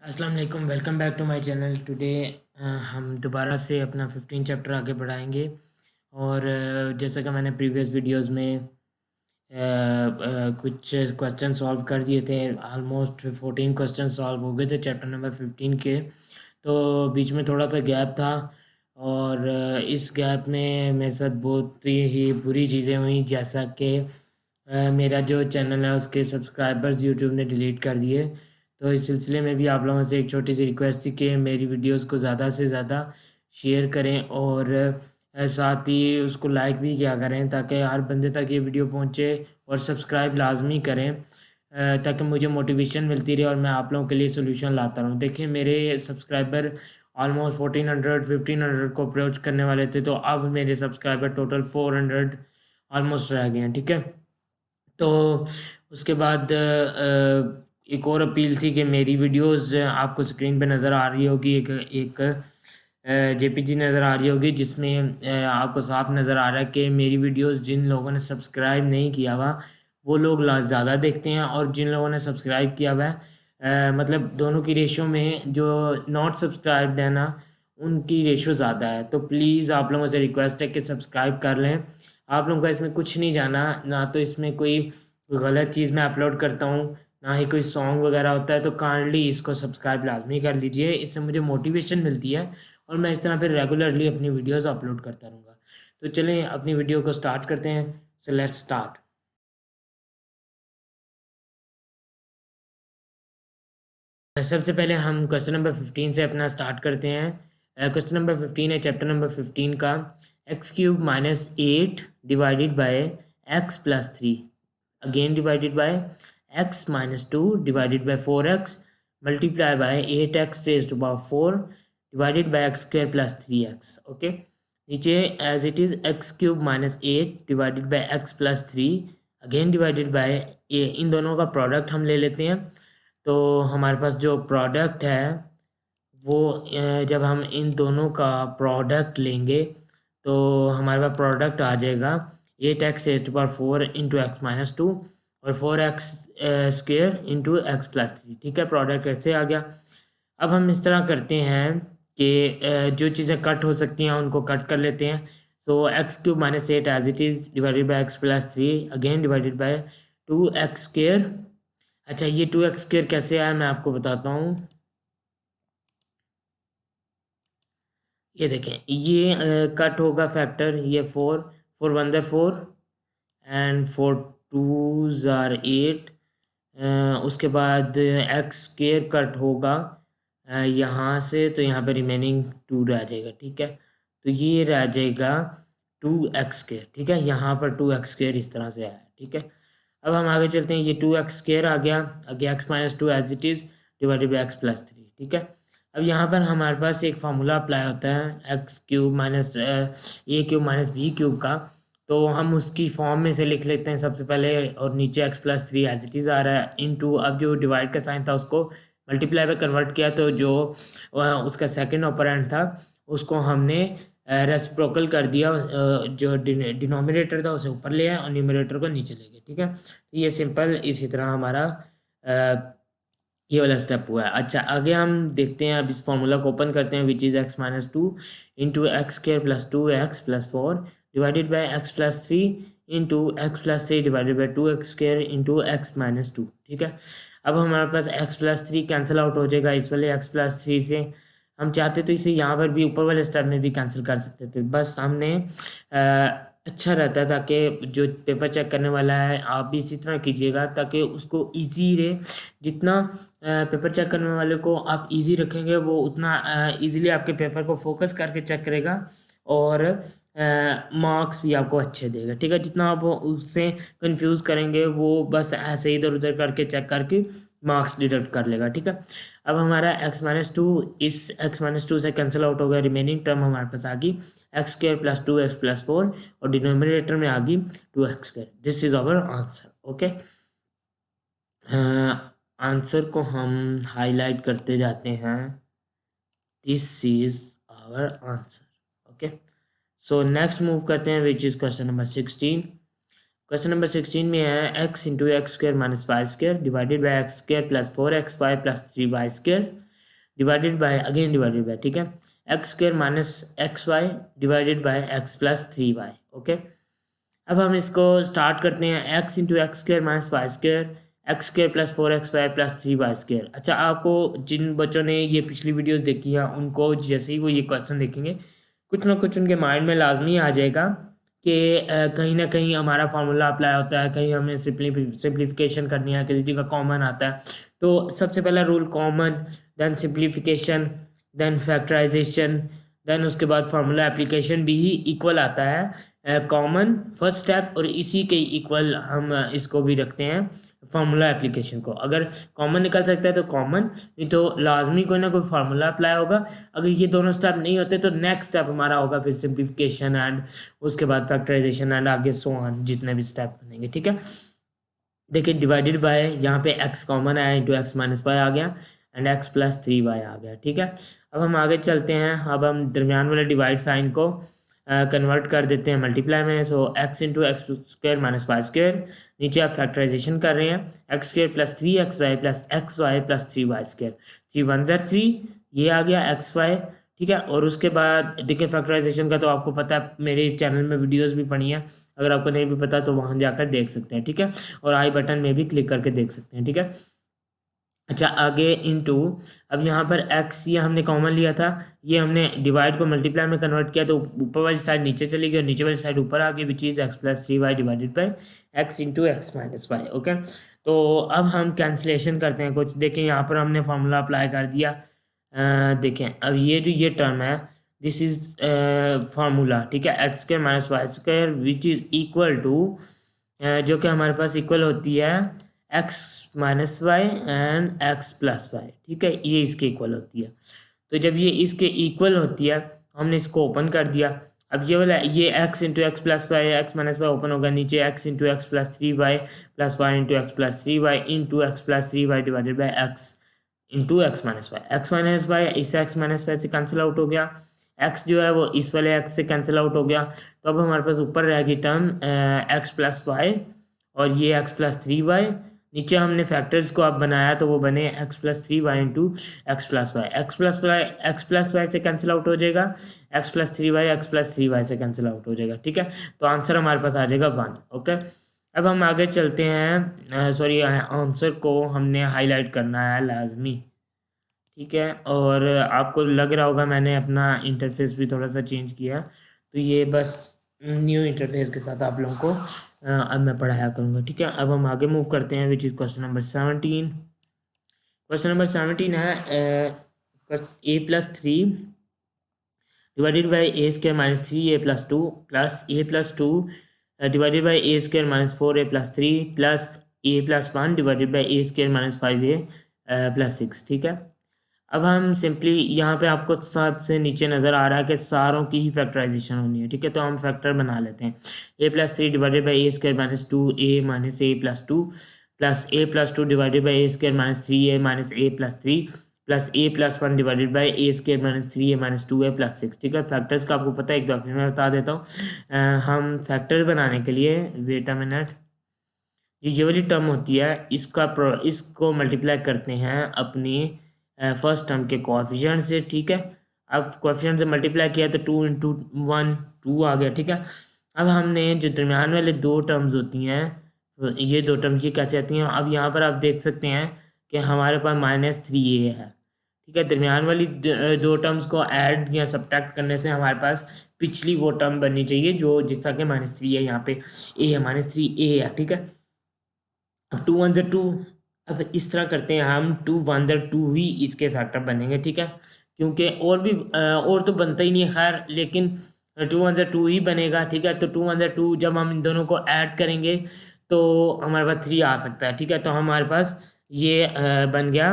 अस्सलाम वालेकुम, welcome back to my channel. Today हम दोबारा से अपना 15 चैप्टर आगे बढ़ाएंगे। और जैसा कि मैंने प्रीवियस वीडियोस में कुछ क्वेश्चन सॉल्व कर दिए थे। ऑलमोस्ट 14 क्वेश्चन सॉल्व हो गए थे चैप्टर नंबर 15 के। तो बीच में थोड़ा सा गैप था और इस गैप में मेरे साथ बहुत ही बुरी चीज़ें हुई, जैसा कि मेरा जो चैनल है उसके सब्सक्राइबर्स यूट्यूब ने डिलीट कर दिए। तो इस सिलसिले में भी आप लोगों से एक छोटी सी रिक्वेस्ट थी कि मेरी वीडियोस को ज़्यादा से ज़्यादा शेयर करें और साथ ही उसको लाइक भी किया करें ताकि हर बंदे तक ये वीडियो पहुंचे, और सब्सक्राइब लाजमी करें ताकि मुझे मोटिवेशन मिलती रहे और मैं आप लोगों के लिए सोल्यूशन लाता रहूँ। देखिए, मेरे सब्सक्राइबर ऑलमोस्ट 1400-1500 को अप्रोच करने वाले थे, तो अब मेरे सब्सक्राइबर टोटल 400 ऑलमोस्ट रह गए हैं। ठीक है, तो उसके बाद एक और अपील थी कि मेरी वीडियोस आपको स्क्रीन पे नज़र आ रही होगी, एक एक जेपीजी नज़र आ रही होगी जिसमें आपको साफ नज़र आ रहा है कि मेरी वीडियोस जिन लोगों ने सब्सक्राइब नहीं किया हुआ वो लोग ज़्यादा देखते हैं, और जिन लोगों ने सब्सक्राइब किया हुआ है मतलब दोनों की रेशो में जो नॉट सब्सक्राइब्ड है ना, उनकी रेशो ज़्यादा है। तो प्लीज़ आप लोगों से रिक्वेस्ट है कि सब्सक्राइब कर लें। आप लोगों का इसमें कुछ नहीं जाना, ना तो इसमें कोई गलत चीज़ मैं अपलोड करता हूँ, ना ही कोई सॉन्ग वगैरह होता है। तो काइंडली इसको सब्सक्राइब लाजमी कर लीजिए, इससे मुझे मोटिवेशन मिलती है और मैं इस तरह फिर रेगुलरली अपनी वीडियोस अपलोड करता रहूँगा। तो चलें अपनी वीडियो को स्टार्ट करते हैं। So let's start. सबसे पहले हम क्वेश्चन नंबर 15 से अपना स्टार्ट करते हैं। क्वेश्चन नंबर 15 है चैप्टर नंबर 15 का। x³ - 8 divided by x+3 again divided by x-2 divided by 4x multiply by 8x⁴ divided by x² + 3x। Okay, नीचे as it is x³ - 8 divided by x+3 again divided by इन दोनों का product हम ले लेते हैं। तो हमारे पास जो प्रोडक्ट है वो जब हम इन दोनों का प्रोडक्ट लेंगे तो हमारे पास प्रोडक्ट आ जाएगा 8x⁴ इंटू x-2 और 4x² इंटू x+3। ठीक है, प्रोडक्ट ऐसे आ गया। अब हम इस तरह करते हैं कि जो चीज़ें कट हो सकती हैं उनको कट कर लेते हैं। So x³ - 8 as it is divided by x+3 again divided by 2x²। अच्छा, ये 2x² कैसे आया मैं आपको बताता हूँ। ये देखें, ये कट होगा फैक्टर, ये 4 1 4 एंड 4 2 8। उसके बाद x² कट होगा यहाँ से, तो यहाँ पे रिमेनिंग 2 रह जाएगा। ठीक है, तो ये रह जाएगा 2x²। ठीक है, यहाँ पर 2x² इस तरह से आया। ठीक है, अब हम आगे चलते हैं। ये 2x² आ गया, आगे x-2 as it is divided by x+3। ठीक है, अब यहाँ पर हमारे पास एक फार्मूला अप्लाई होता है x³ - a³ का। तो हम उसकी फॉर्म में से लिख लेते हैं सबसे पहले, और नीचे x+3 एज इट इज़ आ रहा है इनटू, अब जो डिवाइड का साइन था उसको मल्टीप्लाई में कन्वर्ट किया, तो जो उसका सेकंड ऑपरेंड था उसको हमने रेसिप्रोकल कर दिया। जो डिनोमिनेटर था उसे ऊपर ले आए और न्यूमरेटर को नीचे ले गए। ठीक है, तो ये सिंपल इसी तरह हमारा ये वाला स्टेप हुआ है। अच्छा, आगे हम देखते हैं, अब इस फॉर्मूला को ओपन करते हैं, which is x-2 into x² + 2x + 4 divided by x+3 into x+3 divided by 2x² into x-2। ठीक है, अब हमारे पास x+3 कैंसिल आउट हो जाएगा इस वाले x+3 से। हम चाहते तो इसे यहाँ पर भी ऊपर वाले स्टेप में भी कैंसिल कर सकते थे, बस हमने अच्छा रहता है ताकि जो पेपर चेक करने वाला है आप भी इसी तरह कीजिएगा ताकि उसको इजी रहे। जितना पेपर चेक करने वाले को आप इजी रखेंगे वो उतना इजीली आपके पेपर को फोकस करके चेक करेगा और मार्क्स भी आपको अच्छे देगा। ठीक है, जितना आप उससे कंफ्यूज करेंगे वो बस ऐसे इधर उधर करके चेक करके मार्क्स डिडक्ट कर लेगा। ठीक है, अब हमारा x-2 इस x-2 से कैंसिल आउट हो गया, रिमेनिंग टर्म हमारे पास आ गई x² + 2x + 4 और डिनोमिनेटर में आ गई 2x²। This is our answer. Okay, answer को हम हाईलाइट करते जाते हैं। This is our answer. Okay, so next move करते हैं, which is question number 16। Question number 16 में है x into x² - y² divided by x² + 4xy + 3y²। Divided by again divided by, ठीक है, x square minus x y divided by x plus 3y। Okay, अब हम इसको start करते हैं। X into x square minus y square x square plus 4xy plus 3y square. अच्छा, आपको जिन बच्चों ने ये पिछली वीडियोस देखी हैं उनको जैसे ही वो ये क्वेश्चन देखेंगे कुछ ना कुछ उनके माइंड में लाजमी आ जाएगा कि कहीं ना कहीं हमारा फार्मूला अप्लाई होता है, कहीं हमें सिंप्लीफिकेशन करनी है, किसी चीज़ का कॉमन आता है। तो सबसे पहला rule common, then simplification, then factorization, then उसके बाद फार्मूला एप्लीकेशन भी ही इक्वल आता है। कॉमन फर्स्ट स्टेप और इसी के इक्वल हम इसको भी रखते हैं फार्मूला एप्लीकेशन को। अगर कॉमन निकल सकता है तो कॉमन, नहीं तो लाजमी कोई ना कोई फार्मूला अप्लाई होगा। अगर ये दोनों स्टेप नहीं होते तो नेक्स्ट स्टेप हमारा होगा फिर सिंप्लीफिकेशन एंड उसके बाद फैक्टराइजेशन एंड आगे सो ऑन जितने भी स्टेप बनेंगे, ठीक है। देखिए डिवाइडेड बाय यहाँ पे x कॉमन आया इंटू एक्स माइनस वाई आ गया एंड x प्लस 3y आ गया, ठीक है। अब हम आगे चलते हैं। अब हम दरमियान वाले डिवाइड साइन को कन्वर्ट कर देते हैं मल्टीप्लाई में। So x into x square minus y square, नीचे आप फैक्टराइजेशन कर रहे हैं x square plus 3xy plus XY plus 3y square, 3 1 3 ये आ गया XY, ठीक है। और उसके बाद देखिए फैक्टराइजेशन का तो आपको पता है, मेरे चैनल में वीडियोस भी पड़ी हैं, अगर आपको नहीं भी पता तो वहाँ जाकर देख सकते हैं, ठीक है। और आई बटन में भी क्लिक करके देख सकते हैं, ठीक है। अच्छा, आगे इनटू, अब यहाँ पर x ये हमने कॉमन लिया था, ये हमने डिवाइड को मल्टीप्लाई में कन्वर्ट किया तो ऊपर वाली साइड नीचे चली गई और नीचे वाली साइड ऊपर आ गई, which is x plus 3y divided by x into x minus y. Okay, तो अब हम कैंसिलेशन करते हैं कुछ। देखें यहाँ पर हमने फार्मूला अप्लाई कर दिया। देखें अब ये जो ये टर्म है दिस इज फार्मूला, ठीक है, x square minus y square which is equal to, जो कि हमारे पास इक्वल होती है x minus y and x plus y, ठीक है, ये इसके इक्वल होती है। तो जब ये इसके इक्वल होती है हमने इसको ओपन कर दिया। अब ये वाला ये x into x plus y x minus y open होगा, नीचे x into x plus 3y plus y into x plus 3y into x plus 3y divided by x into x minus y. X minus y इस x minus y से cancel out हो गया, x जो है वो इस वाले x से कैंसिल आउट हो गया। तो अब हमारे पास ऊपर रहेगी टर्म एक्स प्लस वाई और ये एक्स प्लस 3y। नीचे हमने फैक्टर्स को अब बनाया तो वो बने x plus 3y into x plus y. X plus y से कैंसिल आउट हो जाएगा, x plus 3y x plus 3y से कैंसिल आउट हो जाएगा, ठीक है। तो आंसर हमारे पास आ जाएगा 1। ओके, अब हम आगे चलते हैं। सॉरी, आंसर को हमने हाईलाइट करना है लाजमी, ठीक है। और आपको लग रहा होगा मैंने अपना इंटरफेस भी थोड़ा सा चेंज किया, तो ये बस न्यू इंटरफेस के साथ आप लोगों को अब मैं पढ़ाया करूँगा, ठीक है। अब हम आगे मूव करते हैं which is question number 17। Question number 17 है a plus 3 divided by A square minus 3a plus 2 plus a plus 2 divided by A square minus 4a plus 3 plus a plus 1 divided by A square minus 5a plus 6, ठीक है। अब हम simply यहाँ पे आपको सबसे नीचे नज़र आ रहा है कि सारों की ही फैक्टराइजेशन होनी है, ठीक है। तो हम फैक्टर बना लेते हैं a plus 3 divided by A square minus 2a minus a plus 2 plus a plus 2 divided by A square minus 3a minus a plus 3 plus a plus 1 divided by A square minus 3a minus 2a plus 6, ठीक है। Factors का आपको पता है, एक दो फिर मैं बता देता हूँ। हम फैक्टर बनाने के लिए वेट अ मिनट, ये वाली टर्म होती है इसको मल्टीप्लाई करते हैं अपनी फर्स्ट टर्म के कोएफिशिएंट से, ठीक है। अब कोएफिशिएंट से मल्टीप्लाई किया तो 2 इंटू 1 2 आ गया, ठीक है। अब हमने जो दरमियान वाले दो टर्म्स होती हैं ये दो टर्म्स ये कैसे आती हैं, अब यहाँ पर आप देख सकते हैं कि हमारे पास -3a है, ठीक है। दरमियान वाली दो टर्म्स को ऐड या सब्ट्रैक्ट करने से हमारे पास पिछली वो टर्म बननी चाहिए जो जिस तरह के -3 है, यहाँ पे a है -3a है, ठीक है। अब 2 1 2, अब इस तरह करते हैं हम 2 1 2 ही इसके फैक्टर बनेंगे, ठीक है। क्योंकि और भी और तो बनता ही नहीं है खैर, लेकिन 2 1 2 ही बनेगा, ठीक है। तो 2 1 2 जब हम इन दोनों को ऐड करेंगे तो हमारे पास 3 आ सकता है, ठीक है। तो हमारे पास ये बन गया,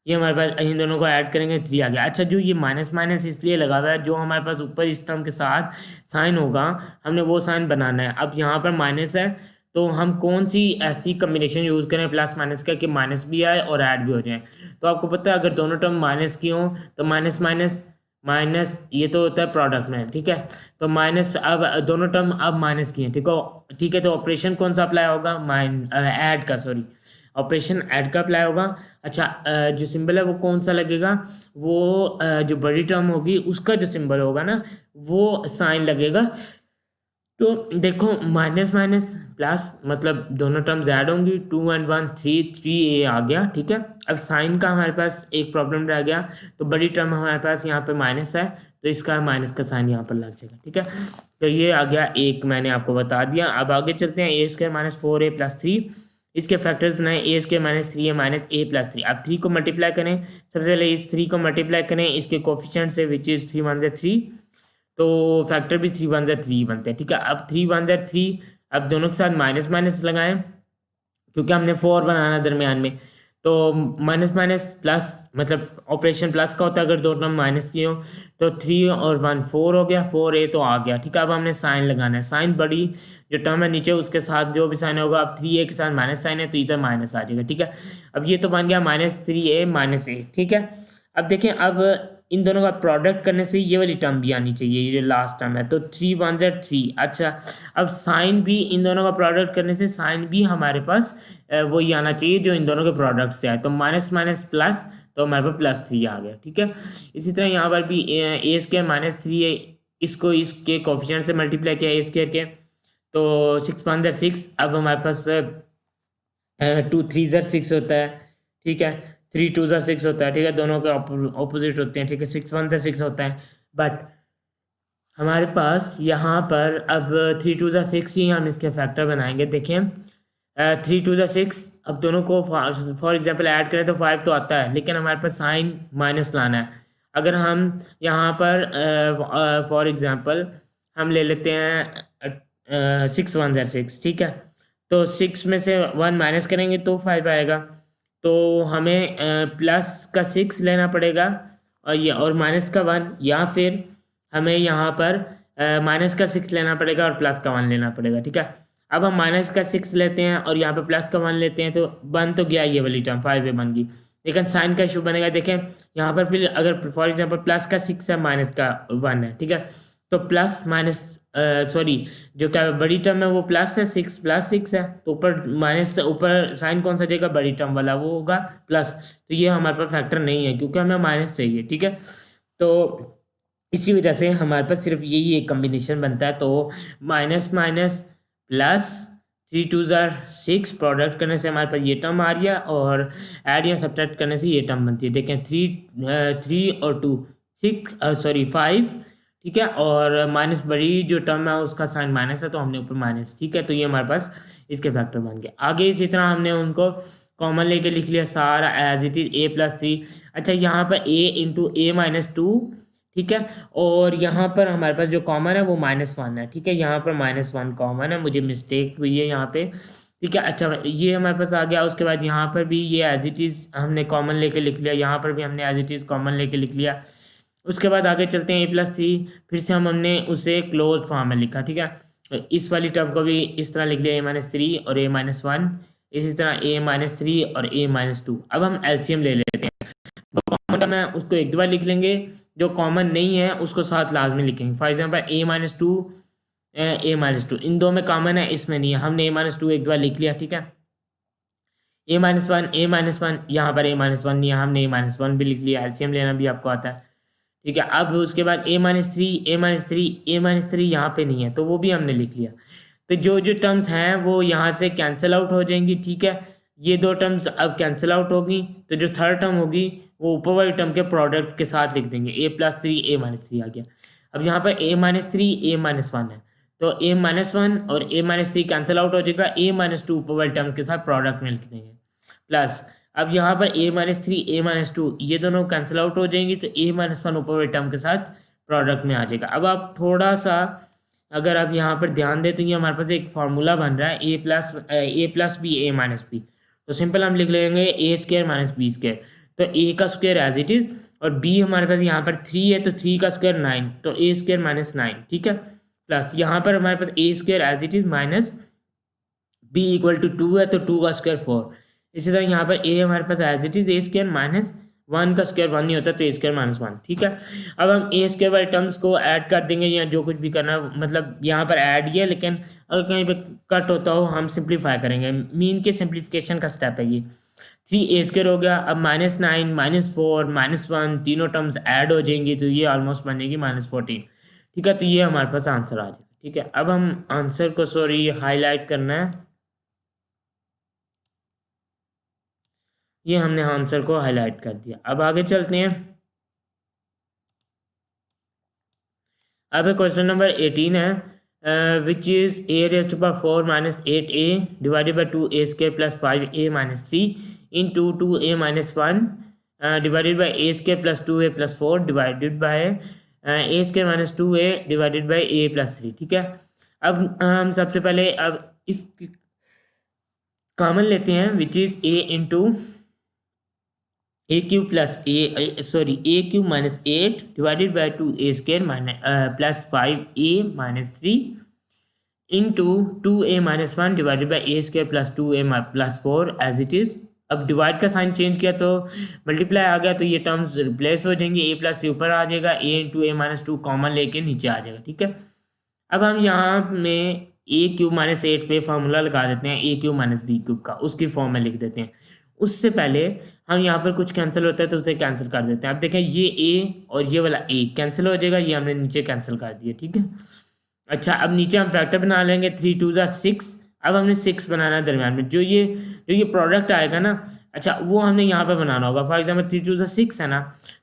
ये हमारे पास इन दोनों को ऐड करेंगे 3 आ गया। अच्छा, जो ये माइनस माइनस इसलिए लगा हुआ है, जो हमारे पास ऊपर इस टर्म के साथ साइन होगा हमने वो साइन बनाना है। अब यहाँ पर माइनस है तो हम कौन सी ऐसी कम्बिनेशन यूज़ करें प्लस माइनस का कि माइनस भी आए और ऐड भी हो जाए। तो आपको पता है अगर दोनों टर्म माइनस की हों तो माइनस माइनस माइनस ये तो होता है प्रोडक्ट में, ठीक है। तो माइनस अब दोनों टर्म अब माइनस की हैं, ठीक है। तो ऑपरेशन कौन सा अप्लाई होगा, ऐड का, सॉरी, ऑपरेशन ऐड का अप्लाई होगा। अच्छा जो सिंबल है वो कौन सा लगेगा, वो जो बड़ी टर्म होगी उसका जो सिंबल होगा ना वो साइन लगेगा। तो देखो माइनस माइनस प्लस मतलब दोनों टर्म्स ऐड होंगी, 2 एंड 1 3, 3a आ गया, ठीक है। अब साइन का हमारे पास एक प्रॉब्लम रह गया, तो बड़ी टर्म हमारे पास यहाँ पे माइनस है, तो इसका माइनस का साइन यहाँ पर लग जाएगा, ठीक है। तो ये आ गया एक, मैंने आपको बता दिया। अब आगे चलते हैं, ए स्क्वायर माइनस 4a+3, इसके फैक्टर्स बनाए, ए square minus 3a minus a+3। अब 3 को मल्टीप्लाई करें, सबसे पहले इस 3 को मल्टीप्लाई करें इसके कोफिशिएंट से, विच इज़ 3 1 3, तो फैक्टर भी 3 1 3 बनते हैं, ठीक है। अब 3 1 3, अब दोनों के साथ माइनस माइनस लगाएं क्योंकि हमने 4 बनाना दरमियान में, तो माइनस माइनस प्लस मतलब ऑपरेशन प्लस का होता है अगर दो टर्म माइनस की हो। तो 3 और 1 4 हो गया, 4a तो आ गया, ठीक है। अब हमने साइन लगाना है, साइन बड़ी जो टर्म है नीचे उसके साथ जो भी साइन होगा, अब 3a के साथ माइनस साइन है तो इधर माइनस आ जाएगा, ठीक है। अब ये तो बन गया -3a -a, ठीक है। अब देखें, अब इन दोनों का प्रोडक्ट करने से ये वाली टर्म भी आनी चाहिए, ये जो लास्ट टर्म है, तो 3 1 3। अच्छा अब साइन भी, इन दोनों का प्रोडक्ट करने से साइन भी हमारे पास वही आना चाहिए जो इन दोनों के प्रोडक्ट से आए, तो माइनस माइनस प्लस, तो हमारे पास +3 आ गया, ठीक है। इसी तरह यहाँ पर भी ए स्क्वायर -3 है, इसको इसके कोफिशिएंट से मल्टीप्लाई किया ए स्क्वायर के, तो 6 1 6, अब हमारे पास 2 3 6 होता है, ठीक है। 3 2 6 होता है, ठीक है, दोनों के ऑपोजिट होते हैं, ठीक है। 6 1 6 होता है, बट हमारे पास यहाँ पर अब 3 2 6 ही हम इसके फैक्टर बनाएंगे। देखिए 3 2 6, अब दोनों को फॉर एग्जांपल ऐड करें तो 5 तो आता है, लेकिन हमारे पास साइन माइनस लाना है। अगर हम यहाँ पर फॉर एग्जांपल हम ले लेते हैं 6 1 6, ठीक है, तो 6 में से 1 माइनस करेंगे तो 5 आएगा, तो हमें प्लस का 6 लेना पड़ेगा और ये और माइनस का 1, या फिर हमें यहाँ पर माइनस का 6 लेना पड़ेगा और प्लस का 1 लेना पड़ेगा, ठीक है। अब हम माइनस का 6 लेते हैं और यहाँ पे प्लस का 1 लेते हैं, तो बन तो गया ये वाली टर्म 5a बन गई, लेकिन साइन का इशू बनेगा। देखें यहाँ पर फिर अगर फॉर एग्जांपल प्लस का 6 है माइनस का 1 है, ठीक है, तो प्लस माइनस सॉरी जो क्या बड़ी टर्म है वो प्लस है, 6 + 6 है, तो ऊपर माइनस से ऊपर साइन कौन सा जाएगा, बड़ी टर्म वाला, वो होगा प्लस, तो ये हमारे पास फैक्टर नहीं है क्योंकि हमें माइनस चाहिए, ठीक है। तो इसी वजह से हमारे पास सिर्फ यही एक कम्बिनेशन बनता है, तो माइनस माइनस प्लस 3 2 6, प्रोडक्ट करने से हमारे पास ये टर्म आ रही है और ऐड या सब्ट्रैक्ट करने से ये टर्म बनती है। देखें 3 और 2 6 सॉरी 5, ठीक है, और माइनस बड़ी जो टर्म है उसका साइन माइनस है तो हमने ऊपर माइनस, ठीक है, तो ये हमारे पास इसके फैक्टर बन गए। आगे इसी तरह हमने उनको कॉमन लेके लिख लिया सारा एज इट इज a+3। अच्छा यहाँ पर a इंटू a-2, ठीक है, और यहाँ पर हमारे पास जो कॉमन है वो -1 है, ठीक है, यहाँ पर -1 कॉमन है, मुझे मिस्टेक हुई है यहाँ पे, ठीक है। अच्छा ये हमारे पास आ गया, उसके बाद यहाँ पर भी ये एज इट इज़ हमने कॉमन लेके लिख लिया, यहाँ पर भी हमने एज इट इज़ कॉमन लेके लिख लिया। उसके बाद आगे चलते हैं a+3, फिर से हमने उसे क्लोज फॉर्म में लिखा, ठीक है। इस वाली टर्म को भी इस तरह लिख लिया a-3 और a-1, इसी तरह a-3 और a-2। अब हम एलसीएम ले लेते हैं, जो कॉमन टर्म है उसको एक दो बार लिख लेंगे, जो कॉमन नहीं है उसको साथ लाजमी लिखेंगे। फॉर एग्जांपल a-2 a-2 इन दो में कॉमन है, इसमें नहीं है, हमने a-2 एक दो बार लिख लिया, ठीक है। a-1 यहाँ पर a-1 नहीं है, हमने a-1 भी लिख लिया, एलसीएम लेना भी आपको आता है, ठीक है। अब उसके बाद a-3 यहाँ पे नहीं है तो वो भी हमने लिख लिया। तो जो जो टर्म्स हैं वो यहाँ से कैंसिल आउट हो जाएंगी, ठीक है, ये दो टर्म्स अब कैंसिल आउट होगी, तो जो थर्ड टर्म होगी वो ऊपर वाली टर्म के प्रोडक्ट के साथ लिख देंगे, a+3 a-3 आ गया। अब यहाँ पर a-3 a-1 है, तो a-1 और a-3 कैंसिल आउट हो जाएगा, a-2 ऊपर वाली टर्म के साथ प्रोडक्ट में लिख देंगे, प्लस अब यहाँ पर a-3 a-2 ये दोनों कैंसिल आउट हो जाएंगी, तो a-1 ऊपर वाले टर्म के साथ प्रोडक्ट में आ जाएगा। अब आप थोड़ा सा अगर आप यहाँ पर ध्यान दें तो ये हमारे पास एक फार्मूला बन रहा है a+b a-b, तो सिंपल हम लिख लेंगे a² - b², तो a का स्क्वायर एज इट इज़ और b हमारे पास यहाँ पर 3 है तो 3 का स्क्वायर 9, तो a² - 9, ठीक है, प्लस यहाँ पर हमारे पास a² as it is minus b = 2 है तो 2 का स्क्वायर 4। इसी तरह यहाँ पर a हमारे पास as it is a² - one का स्क्वायर वन नहीं होता, तो ए स्क्वायर माइनस वन। ठीक है, अब हम ए स्क्वायर वाले टर्म्स को ऐड कर देंगे, या जो कुछ भी करना, मतलब यहाँ पर ऐड ही है, लेकिन अगर कहीं पे कट होता हो हम सिंप्लीफाई करेंगे। मीन के सिंप्लीफिकेशन का स्टेप है ये। थ्री ए स्क्वायर हो गया, अब minus nine, minus four, minus one, तीनों टर्म्स ऐड हो जाएंगी, तो ये ऑलमोस्ट बनेगी माइनस फोर्टीन। ठीक है, तो ये हमारे पास आंसर आ जाएगा। ठीक है, अब हम आंसर को सॉरी हाईलाइट करना है, ये हमने आंसर को हाईलाइट कर दिया। अब आगे चलते हैं। अब क्वेश्चन नंबर 18 है, which is a raised power four minus eight a divided by two a square plus five a minus three into A minus one divided by a square plus two A plus four divided by a square minus two a divided by a plus three. ठीक है, अब हम सबसे पहले अब इस common लेते हैं, which is a into a cube plus a cube minus eight divided by two a square minus plus five a minus three into two A minus one divided by a square plus two A plus four as it is. अब divide का sign change किया तो multiply आ गया, तो ये terms replace हो जाएंगे, ए plus ऊपर आ जाएगा, ए इंटू ए माइनस टू कॉमन लेके नीचे आ जाएगा। ठीक है, अब हम यहाँ में ए क्यूब माइनस एट पे फार्मूला लगा देते हैं ए क्यूब माइनस बी क्यूब का, उसकी फॉर्म में लिख देते हैं। उससे पहले हम यहाँ पर कुछ कैंसिल होता है तो उसे कैंसिल कर देते हैं। अब देखें, ये ए और ये वाला ए कैंसिल हो जाएगा, ये हमने नीचे कैंसिल कर दिया। ठीक है, अच्छा, अब नीचे हम फैक्टर बना लेंगे, थ्री टू ज़ा सिक्स। अब हमने सिक्स बनाना है दरम्यान में, जो ये प्रोडक्ट आएगा ना, अच्छा वो हमने यहाँ पे बनाना होगा। फॉर एग्जाम्पल थ्री टू ज़ा सिक्स है ना,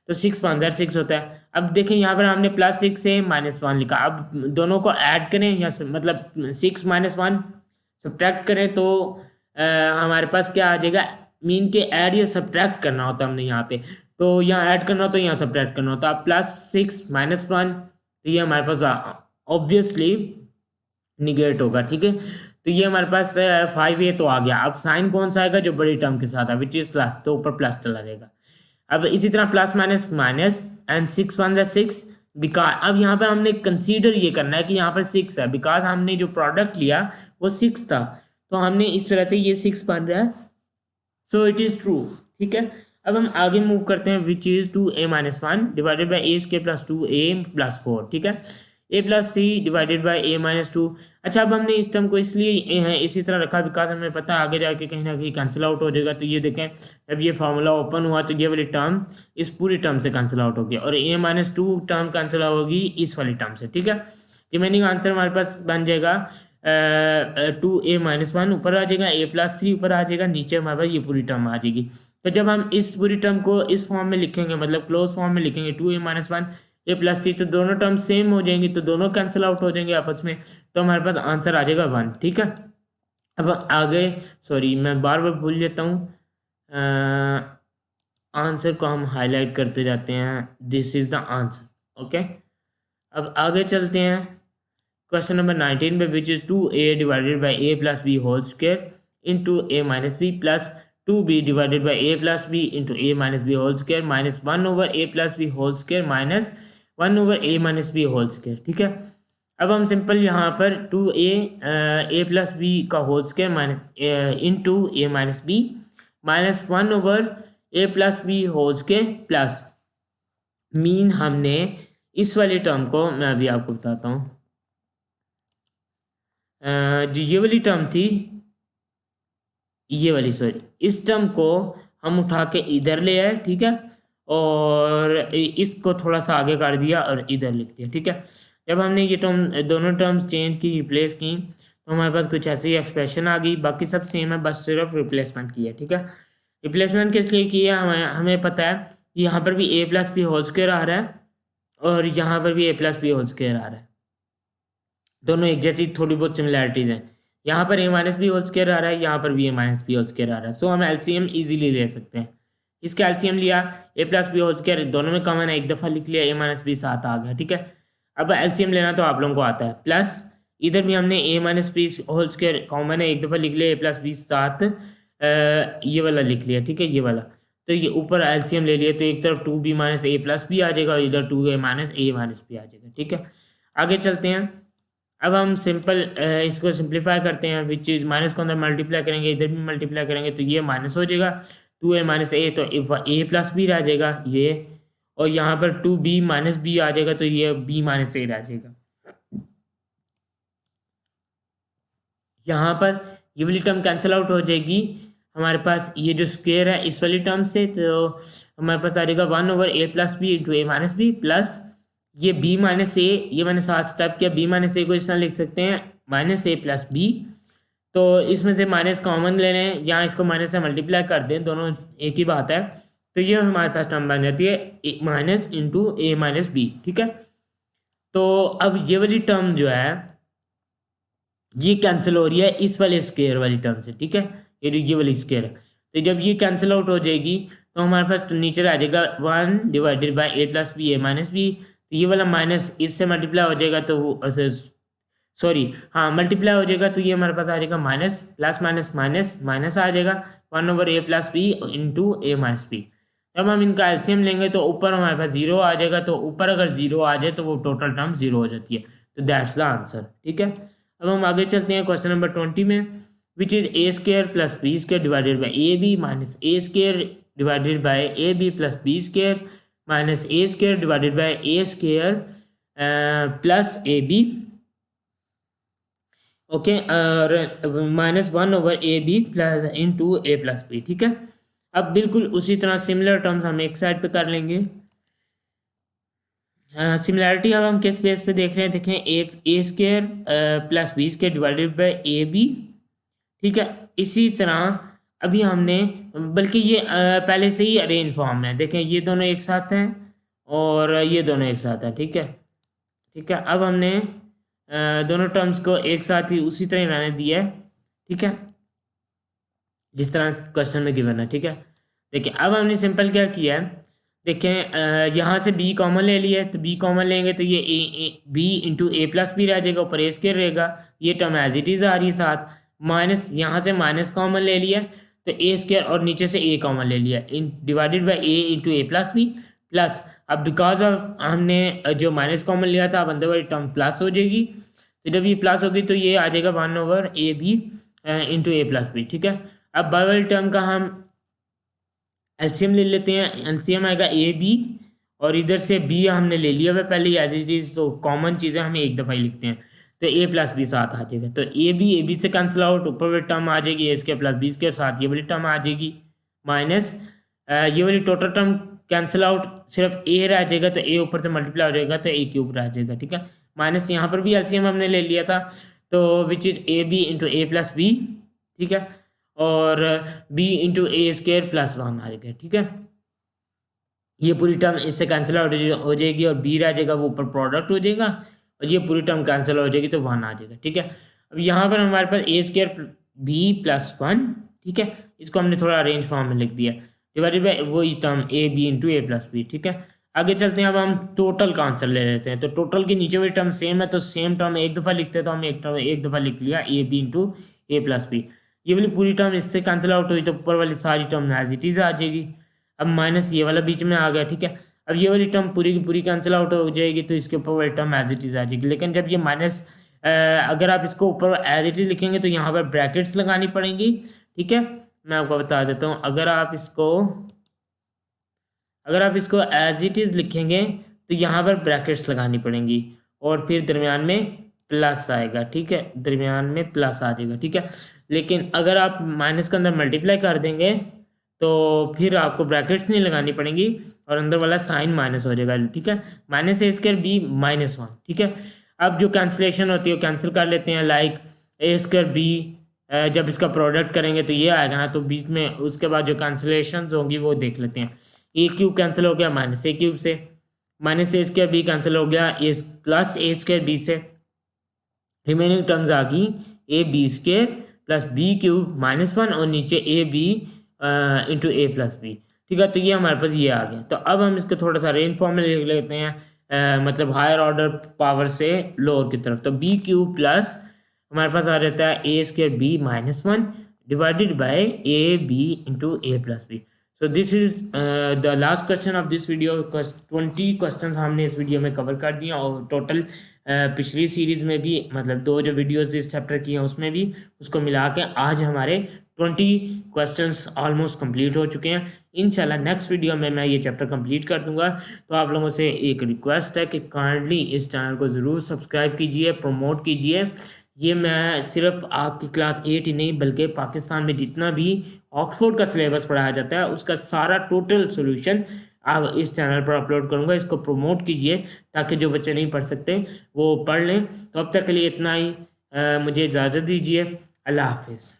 तो सिक्स वन ज़ा सिक्स होता है। अब देखें यहाँ पर हमने प्लस सिक्स से माइनस वन लिखा, अब दोनों को ऐड करें या मतलब सिक्स माइनस वन सब्ट्रैक्ट करें तो हमारे पास क्या आ जाएगा, मीन के ऐड या सब्ट्रैक्ट करना होता है हमने यहाँ पे, तो यहाँ ऐड करना होता है, यहाँ सब्ट्रैक्ट करना होता है। अब प्लस सिक्स माइनस वन, तो ये हमारे पास ऑब्वियसली निगेट होगा। ठीक है, तो ये हमारे पास फाइव ए तो आ गया। अब साइन कौन सा आएगा, जो बड़ी टर्म के साथ है, विच इज प्लस, तो ऊपर प्लस चला जाएगा। अब इसी तरह plus minus minus and six one six, because अब यहाँ पे हमने कंसीडर ये करना है कि यहाँ पर सिक्स है, बिकॉज हमने जो प्रोडक्ट लिया वो सिक्स था, तो हमने इस तरह से ये सिक्स बन रहा है, सो इट इज़ ट्रू। ठीक है, अब हम आगे मूव करते हैं, which is two A minus one divided by A square plus two A plus four. ठीक है, A plus three divided by A minus two. अच्छा, अब हमने इस टर्म को इसलिए इसी तरह रखा बिकॉज हमें पता है आगे जाके कहीं ना कहीं कैंसिल आउट हो जाएगा। तो ये देखें, जब ये फार्मूला ओपन हुआ तो ये वाली टर्म इस पूरी टर्म से कैंसिल आउट हो गया, और ए माइनस टू टर्म कैंसिल होगी इस वाली टर्म से। ठीक है, रिमेनिंग आंसर हमारे पास बन जाएगा टू ए माइनस वन ऊपर आ जाएगा, ए प्लस थ्री ऊपर आ जाएगा, नीचे हमारे पास ये पूरी टर्म आ जाएगी। तो जब हम इस पूरी टर्म को इस फॉर्म में लिखेंगे, मतलब क्लोज फॉर्म में लिखेंगे, two A minus one a plus three, तो दोनों टर्म सेम हो जाएंगी, तो दोनों कैंसिल आउट हो जाएंगे आपस में, तो हमारे पास आंसर आ जाएगा वन। ठीक है, अब आगे, सॉरी मैं बार बार भूल जाता हूँ, आंसर को हम हाईलाइट करते जाते हैं, this is the answer. Okay, अब आगे चलते हैं क्वेश्चन नंबर 19 पे, which is two a divided by a plus B whole square into A minus b plus two b divided by a plus b into A minus B whole square minus one over A plus B whole square minus one over a minus B whole square. ठीक है, अब हम simple यहाँ पर to A plus B का whole square minus into ए minus B minus one over ए plus B whole square plus, mean हमने इस वाली टर्म को, मैं अभी आपको बताता हूँ, जो ये वाली टर्म थी, ये वाली सॉरी, इस टर्म को हम उठा के इधर ले आए। ठीक है, और इसको थोड़ा सा आगे कर दिया और इधर लिख दिया। ठीक है, जब हमने ये टर्म दोनों टर्म्स चेंज की, रिप्लेस की, तो हमारे पास कुछ ऐसी एक्सप्रेशन आ गई, बाकी सब सेम है, बस सिर्फ रिप्लेसमेंट की है। ठीक है, रिप्लेसमेंट किस लिए की है, हमें पता है कि यहाँ पर भी ए प्लस बी होल स्क्वायर आ रहा है और यहाँ पर भी ए प्लस बी होल स्क्वायर आ रहा है, दोनों एक जैसी थोड़ी बहुत सिमिलैरिटीज़ हैं। यहाँ पर ए माइनस बी होल स्क्वायर आ रहा है, यहाँ पर भी ए माइनस बी होल स्क्वायर आ रहा है, सो हम एलसीएम इजीली ले सकते हैं। इसका एलसीएम लिया, ए प्लस बी होल स्क्वायर दोनों में कॉमन है, एक दफ़ा लिख लिया, ए माइनस बी साथ आ गया। ठीक है, अब एलसीएम लेना तो आप लोगों को आता है, प्लस इधर भी हमने A minus B whole square common है, एक दफ़ा लिख लिया, ए प्लस बी साथ ये वाला लिख लिया। ठीक है, ये वाला, तो ये ऊपर एलसीएम ले लिया, तो एक तरफ two B minus A plus B आ जाएगा और इधर टू ए माइनस बी आ जाएगा। ठीक है, आगे चलते हैं। अब हम सिंपल इसको सिंप्लीफाई करते हैं, विच इज माइनस को अंदर मल्टीप्लाई करेंगे, इधर भी मल्टीप्लाई करेंगे, तो ये माइनस हो जाएगा, 2a-a, तो a+b रह जाएगा ये, और यहाँ पर 2b-b आ जाएगा, तो ये b-a रह जाएगा। यहाँ पर ये वाली टर्म कैंसिल आउट हो जाएगी, हमारे पास ये जो स्क्वायर है इस वाली टर्म से, तो हमारे पास आ जाएगा 1/a+b इंटू a-b प्लस ये b-a, ये मैंने साथ स्टेप किया, b-a को इस तरह लिख सकते हैं -a+b, तो इसमें से माइनस कॉमन ले लें, यहाँ इसको माइनस से मल्टीप्लाई कर दें, दोनों एक ही बात है, तो ये हमारे पास टर्म बन जाती है माइनस इंटू a-b, ठीक है। तो अब ये वाली टर्म जो है ये कैंसिल हो रही है इस वाले स्क्वायर वाली टर्म से, ठीक है, ये वाली स्क्वायर है, तो जब ये कैंसिल आउट हो जाएगी तो हमारे पास तो नीचे आ जाएगा 1/a+b a-b, तो ये वाला माइनस इससे मल्टीप्लाई हो जाएगा, तो सॉरी हाँ मल्टीप्लाई हो जाएगा, तो ये हमारे पास आ जाएगा minus plus minus minus minus आ जाएगा 1/a+b इंटू a-b। जब हम इनका एलसीएम लेंगे तो ऊपर हमारे पास 0 आ जाएगा, तो ऊपर अगर 0 आ जाए तो वो टोटल टर्म 0 हो जाती है, तो दैट्स द आंसर, ठीक है। अब हम आगे चलते हैं क्वेश्चन नंबर 20 में, which is a² + b² divided by ab minus a² divided by ab plus b² minus a² divided by a² plus ab, okay, और -1/ab प्लस इंटू a+b, ठीक है। अब बिल्कुल उसी तरह सिमिलर टर्म्स हम एक साइड पे कर लेंगे। सिमिलैरिटी अब हम किस बेस पे देख रहे हैं, देखें a² + b² divided by ab, ठीक है। इसी तरह अभी हमने, बल्कि ये पहले से ही अरेंज फॉर्म है, देखें ये दोनों एक साथ हैं और ये दोनों एक साथ हैं, ठीक है, ठीक है। अब हमने दोनों टर्म्स को एक साथ ही उसी तरह रहने दिया है, ठीक है, जिस तरह क्वेश्चन में गिवन है, ठीक है। देखिए अब हमने सिंपल क्या किया है, देखें यहाँ से b कॉमन ले लिया है, तो b कॉमन लेंगे तो ये b इंटू a+b रह जाएगा, ऊपर a² रहेगा, ये टर्म एज इट इज़ आ रही है साथ, माइनस यहाँ से माइनस कॉमन ले लिया तो a² और नीचे से a कॉमन ले लिया, इन divided by a into a+b plus, अब बिकॉज ऑफ हमने जो माइनस कॉमन लिया था अब अंदर वाली टर्म प्लस हो जाएगी, तो जब ये प्लस होगी तो ये आ जाएगा 1/ab इंटू a+b, ठीक है। अब बाई वाली टर्म का हम एलसीएम ले लेते हैं, एलसीएम आएगा ए बी, और इधर से बी हमने ले लिया हुआ पहले एज इट इज, तो कॉमन चीज़ें हमें एक दफ़ा ही लिखते हैं, तो a+b साथ आ जाएगा, तो ए बी से कैंसिल आउट, ऊपर वाली टर्म आ जाएगी a² + b² साथ ये वाली टर्म आ जाएगी, माइनस ये वाली टोटल टर्म कैंसिल आउट, सिर्फ a रह जाएगा, तो a ऊपर से मल्टीप्लाई हो जाएगा तो a³ रह जाएगा, ठीक है। माइनस यहाँ पर भी एलसीएम हमने ले लिया था, तो which is ab into a+b, ठीक है, और b इंटू a² + 1 आ जाएगा, ठीक है। ये पूरी टर्म इससे कैंसिल आउट हो जाएगी और b रह जाएगा, वो ऊपर प्रोडक्ट हो जाएगा, और ये पूरी टर्म कैंसिल हो जाएगी तो 1 आ जाएगा, ठीक है। अब यहाँ पर हमारे पास a² b + 1, ठीक है, इसको हमने थोड़ा अरेंज फॉर्म में लिख दिया, डिवाइडेड बाई वही term a b into a+b, ठीक है। आगे चलते हैं, अब हम टोटल का आंसर ले लेते हैं, तो टोटल के नीचे वाली टर्म सेम है, तो सेम टर्म एक दफ़ा लिखते हैं, तो हम एक दफ़ा लिख लिया a b इंटू a+b, ये वाली पूरी टर्म इससे कैंसिल आउट हुई तो ऊपर वाली सारी टर्म एज इट इज़ आ जाएगी, अब माइनस ये वाला बीच में आ गया, ठीक है। अब ये वाली टर्म पूरी की पूरी कैंसिल आउट हो जाएगी, तो इसके ऊपर वाली टर्म एज इट इज़ आ जाएगी, लेकिन जब ये माइनस अगर आप इसको ऊपर एज इट इज़ लिखेंगे तो यहाँ पर ब्रैकेट्स लगानी पड़ेंगी, ठीक है। मैं आपको बता देता हूँ, अगर आप इसको एज इट इज़ लिखेंगे तो यहाँ पर ब्रैकेट्स लगानी पड़ेंगी, और फिर दरमियान में प्लस आएगा, ठीक है, दरमियान में प्लस आ जाएगा, ठीक है। लेकिन अगर आप माइनस के अंदर मल्टीप्लाई कर देंगे तो फिर आपको ब्रैकेट्स नहीं लगानी पड़ेंगी और अंदर वाला साइन माइनस हो जाएगा, ठीक है, -a² b -1, ठीक है। अब जो कैंसिलेशन होती है वो कैंसिल कर लेते हैं, लाइक a² b जब इसका प्रोडक्ट करेंगे तो ये आएगा ना, तो बीच में उसके बाद जो कैंसिलेशन होंगी वो देख लेते हैं, a³ कैंसिल हो गया -a³ से, -a² b कैंसिल हो गया प्लस a² b से, रिमेनिंग टर्म्स आ गई ab² + b³ -1 और नीचे ab इंटू a+b, ठीक है। तो ये हमारे पास ये आ गया, तो अब हम इसको थोड़ा सा रेंज फॉर्म में लिख लेते हैं, मतलब हायर ऑर्डर पावर से लोअर की तरफ, तो b³ प्लस हमारे पास आ जाता है a² b -1 divided by ab into a+b। So this is the last question of this video, 20 question हमने इस वीडियो में कवर कर दिए, और टोटल पिछली सीरीज़ में भी, मतलब 2 जो वीडियोस इस चैप्टर की हैं उसमें भी, उसको मिला के आज हमारे 20 क्वेश्चंस ऑलमोस्ट कंप्लीट हो चुके हैं। इंशाल्लाह नेक्स्ट वीडियो में मैं ये चैप्टर कंप्लीट कर दूंगा। तो आप लोगों से एक रिक्वेस्ट है कि काइंडली इस चैनल को ज़रूर सब्सक्राइब कीजिए, प्रमोट कीजिए। ये मैं सिर्फ आपकी क्लास 8 ही नहीं बल्कि पाकिस्तान में जितना भी ऑक्सफोर्ड का सिलेबस पढ़ाया जाता है उसका सारा टोटल सोल्यूशन आप इस चैनल पर अपलोड करूँगा। इसको प्रमोट कीजिए ताकि जो बच्चे नहीं पढ़ सकते वो पढ़ लें। तो अब तक के लिए इतना ही। मुझे इजाज़त दीजिए। अल्लाह हाफिज़।